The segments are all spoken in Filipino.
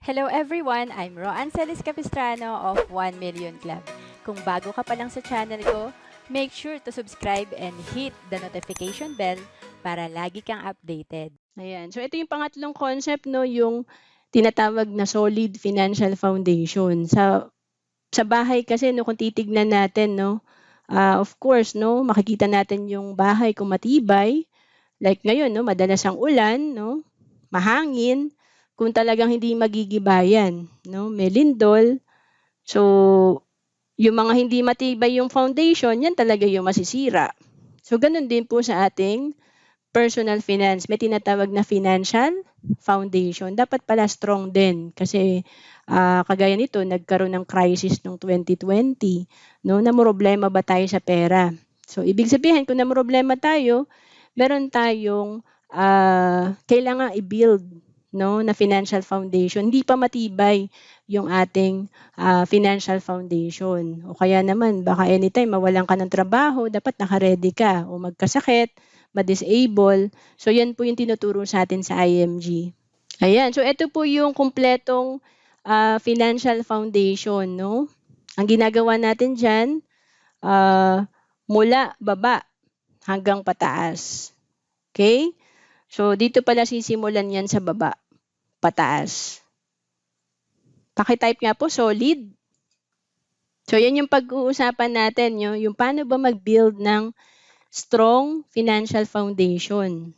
Hello everyone! I'm Roan Celis Capistrano of 1 Million Club. Kung bago ka pa lang sa channel ko, make sure to subscribe and hit the notification bell para lagi kang updated. Ayan. So, ito yung pangatlong concept, no, yung tinatawag na solid financial foundation. Sa bahay kasi, no, kung titignan natin, no, of course, no, makikita natin yung bahay kung matibay. Like ngayon, no, madalas ang ulan, no, mahangin, kung talagang hindi magigibayan, no, may lindol. So, yung mga hindi matibay yung foundation, yan talaga yung masisira. So, ganun din po sa ating personal finance. May tinatawag na financial foundation. Dapat pala strong din kasi kagaya nito, nagkaroon ng crisis noong 2020. No? Namroblema ba tayo sa pera? So, ibig sabihin, kung namroblema tayo, meron tayong kailangan i-build, no, na financial foundation. Hindi pa matibay yung ating financial foundation. O kaya naman, baka anytime mawalan ka ng trabaho, dapat naka-ready ka o magkasakit, ma-disable. So, yan po yung tinuturo sa atin sa IMG. Ayan. So, ito po yung kumpletong financial foundation, no? Ang ginagawa natin dyan, mula baba hanggang pataas. Okay? So, dito pala sisimulan yan sa baba, pataas. Pakitype nga po, solid. So, yan yung pag-uusapan natin, yung paano ba mag-build ng strong financial foundation.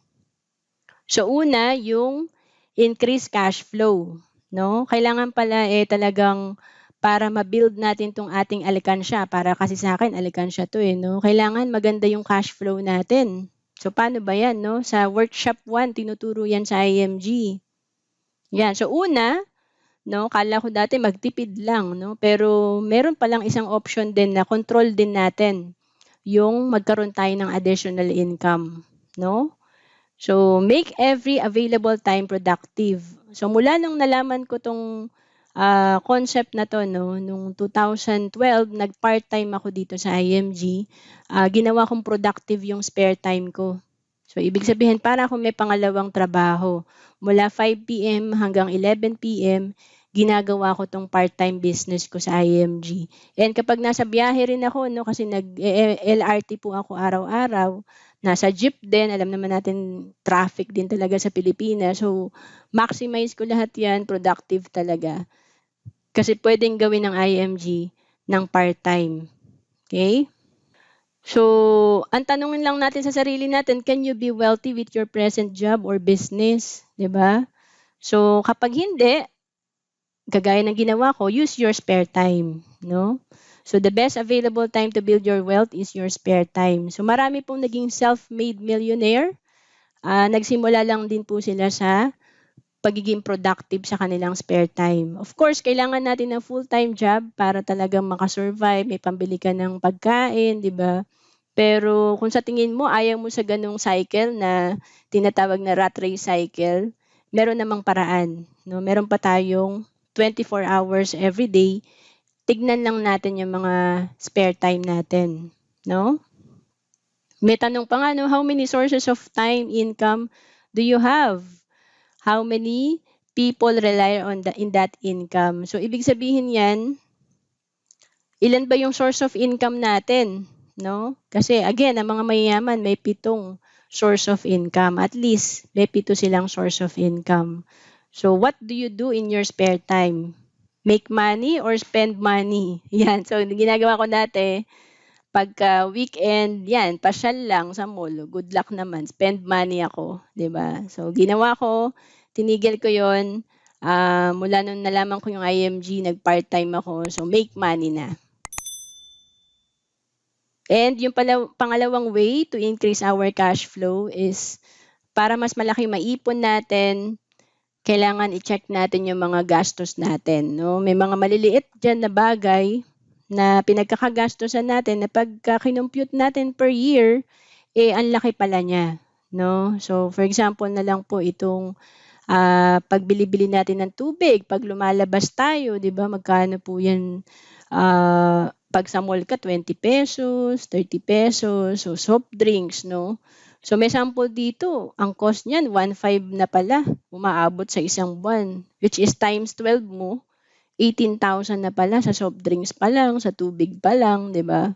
So, una, yung increase cash flow. No? Kailangan pala talagang para ma-build natin tong ating alikansya. Para kasi sa akin, alikansya to no? Kailangan maganda yung cash flow natin. So, paano ba yan? No? Sa workshop 1, tinuturo yan sa IMG. Yan. So, una, no, kala ko dati magtipid lang, no? Pero meron palang isang option din na control din natin yung magkaroon tayo ng additional income, no? So, make every available time productive. So, mula nung nalaman ko tong concept na to, no, nung 2012, nag-part-time ako dito sa IMG, ginawa kong productive yung spare time ko. So, ibig sabihin, para akong may pangalawang trabaho. Mula 5 p.m. hanggang 11 p.m., ginagawa ko tong part-time business ko sa IMG. And kapag nasa biyahe rin ako, no, kasi nag-LRT po ako araw-araw, nasa jeep din, alam naman natin traffic din talaga sa Pilipinas. So, maximize ko lahat yan, productive talaga. Kasi pwedeng gawin ng IMG ng part-time. Okay? So, ang tanungin lang natin sa sarili natin, can you be wealthy with your present job or business? 'Di ba? So, kapag hindi, kagaya ng ginawa ko, use your spare time, no? So, the best available time to build your wealth is your spare time. So, marami pong naging self-made millionaire. Nagsimula lang din po sila sa pagiging productive sa kanilang spare time. Of course, kailangan natin ng full-time job para talagang makasurvive, may pambili ka ng pagkain, di ba? Pero kung sa tingin mo, ayaw mo sa ganung cycle na tinatawag na rat race cycle, meron namang paraan. No? Meron pa tayong 24 hours every day. Tignan lang natin yung mga spare time natin. No? May tanong pa nga, no? How many sources of time, income do you have? How many people rely on in that income? So, ibig sabihin yan, ilan ba yung source of income natin? No? Kasi, again, ang mga mayayaman may 7 source of income. At least, may 7 silang source of income. So, what do you do in your spare time? Make money or spend money? Yan. So, ginagawa ko dati, pagka weekend, yan, pasyal lang sa mall. Good luck naman. Spend money ako. 'Di ba? So, ginawa ko, tinigil ko yon. Mula nung nalaman ko yung IMG, nag-part-time ako. So, make money na. And yung pangalawang way to increase our cash flow is para mas malaki maipon natin, kailangan i-check natin yung mga gastos natin. No? May mga maliliit dyan na bagay na pinagkakagastosan natin na pagka kinumpute natin per year, ang laki pala niya. No? So, for example na lang po itong pagbili-bili natin ng tubig, pag lumalabas tayo, di ba, magkano po yan, pag sa mall ka, 20 pesos, 30 pesos, so soft drinks, no? So may sample dito, ang cost niyan 1.5 na pala, umaabot sa isang buwan, which is times 12 mo, 18,000 na pala sa soft drinks pa lang, sa tubig pa lang, 'di ba?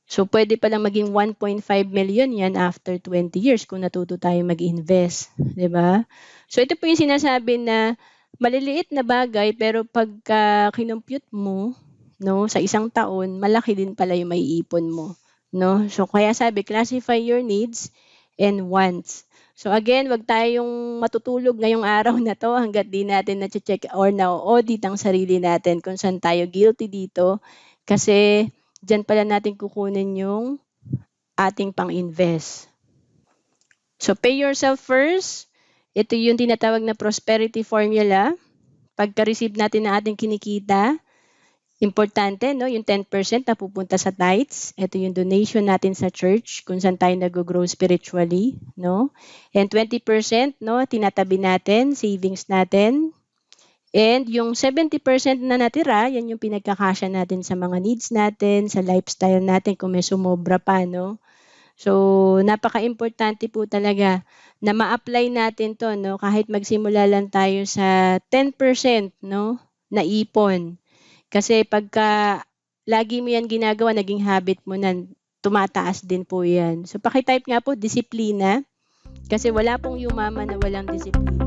So pwede palang maging 1.5 million yan after 20 years kung natuto tayo mag-invest, 'di ba? So ito po yung sinasabi na maliliit na bagay pero pagka kinompute mo, no, sa isang taon, malaki din pala yung maiipon mo, no? So kaya sabi, classify your needs and wants. So again, wag tayong matutulog ngayong araw na to hangga't di natin na-check or na-audit ang sarili natin kung saan tayo guilty dito kasi diyan pala natin kukunin yung ating pang-invest. So pay yourself first. Ito yung tinatawag na prosperity formula. Pagka-receive natin ng ating kinikita, importante, no, yung 10% na pupunta sa tithes. Ito yung donation natin sa church kung saan tayo nag-grow spiritually, no? And 20%, no, tinatabi natin, savings natin. And yung 70% na natira, yan yung pinagkakasya natin sa mga needs natin, sa lifestyle natin kung may sumobra pa, no? So, napaka-importante po talaga na ma-apply natin to, no? Kahit magsimula lang tayo sa 10%, no, na ipon. Kasi pagka lagi mo yan ginagawa, naging habit mo na, tumataas din po yan. So, pakitype nga po, disiplina. Kasi wala pong yumaman na walang disiplina.